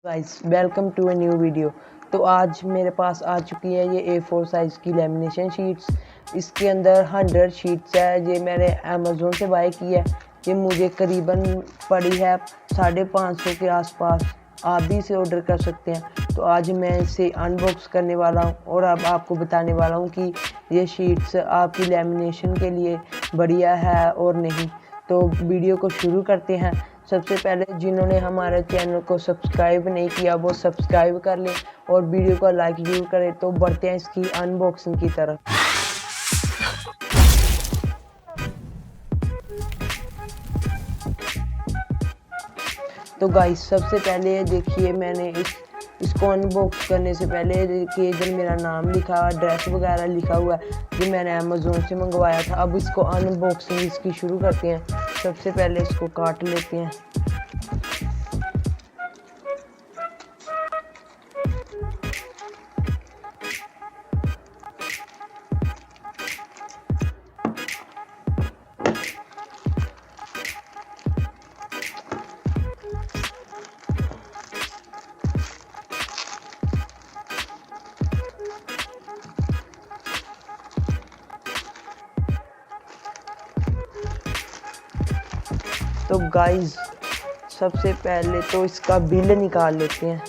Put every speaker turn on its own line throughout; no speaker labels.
Guys welcome to a new video. तो आज मेरे पास आ चुकी है ये A4 साइज़ की लेमिनेशन शीट्स। इसके अंदर 100 शीट्स है। ये मैंने अमेज़ोन से बाय की है। ये मुझे करीबन पड़ी है 550 के आसपास। आप भी इसे ऑर्डर कर सकते हैं। तो आज मैं इसे अनबॉक्स करने वाला हूँ और अब आपको बताने वाला हूँ कि ये शीट्स आपकी लेमिनेशन के लिए बढ़िया है और नहीं। तो वीडियो को शुरू करते हैं। सबसे पहले जिन्होंने हमारे चैनल को सब्सक्राइब नहीं किया वो सब्सक्राइब कर लें और वीडियो को लाइक जरूर करें। तो बढ़ते हैं इसकी अनबॉक्सिंग की तरफ। तो गाइस सबसे पहले देखिए मैंने इसको अनबॉक्स करने से पहले देखिए इधर मेरा नाम लिखा, एड्रेस वगैरह लिखा हुआ है। ये मैंने अमेज़ोन से मंगवाया था। अब इसको अनबॉक्सिंग इसकी शुरू करते हैं। सबसे पहले इसको काट लेते हैं। तो गाइस सबसे पहले तो इसका बिल निकाल लेते हैं।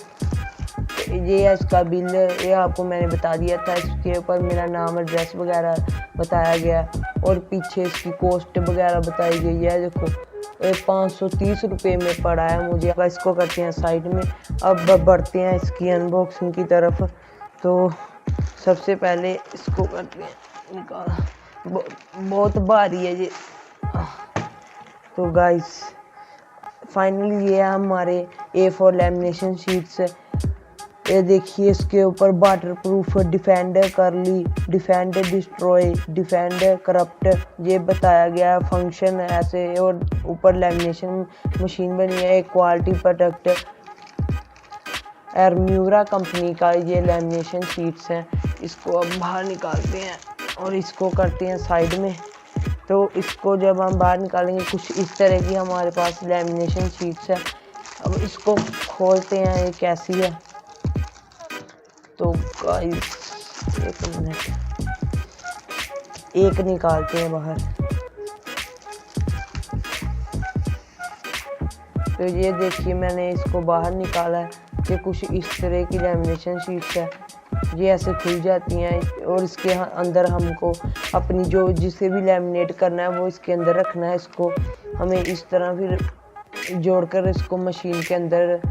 तो ये है इसका बिल। ये आपको मैंने बता दिया था। इसके ऊपर मेरा नाम, एड्रेस वगैरह बताया गया और पीछे इसकी कॉस्ट वगैरह बताई गई है। देखो 530 रुपये में पड़ा है मुझे। इसको करते हैं साइड में। अब बढ़ते हैं इसकी अनबॉक्सिंग की तरफ। तो सबसे पहले इसको करते हैं निकाल। बहुत भारी है ये। तो गाइस फाइनली ये है हमारे A4 लेमिनेशन शीट्स। ये देखिए इसके ऊपर वाटर प्रूफ, डिफेंडर करली, डिफेंडर डिस्ट्रॉय, डिफेंडर करप्ट ये बताया गया है। फंक्शन ऐसे और ऊपर लेमिनेशन मशीन बनी है। एक क्वालिटी प्रोडक्ट एर्म्यूरा कंपनी का ये लेमिनेशन शीट्स हैं। इसको अब बाहर निकालते हैं और इसको करते हैं साइड में। तो इसको जब हम बाहर निकालेंगे कुछ इस तरह की हमारे पास लेमिनेशन शीट्स है। अब इसको खोलते हैं ये कैसी है। तो गाइस एक मिनट, एक निकालते हैं बाहर। तो ये देखिए मैंने इसको बाहर निकाला है। ये कुछ इस तरह की लेमिनेशन शीट्स है। ये ऐसे खुल जाती हैं और इसके अंदर हमको अपनी जो जिसे भी लेमिनेट करना है वो इसके अंदर रखना है। इसको हमें इस तरह फिर जोड़कर इसको मशीन के अंदर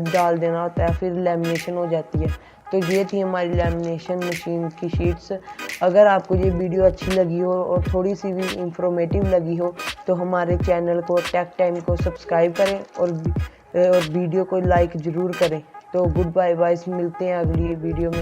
डाल देना होता है, फिर लेमिनेशन हो जाती है। तो ये थी हमारी लेमिनेशन मशीन की शीट्स। अगर आपको ये वीडियो अच्छी लगी हो और थोड़ी सी भी इंफॉर्मेटिव लगी हो तो हमारे चैनल को टेक टाइम को सब्सक्राइब करें और वीडियो को लाइक ज़रूर करें। तो गुड बाय बाय, मिलते हैं अगली वीडियो में।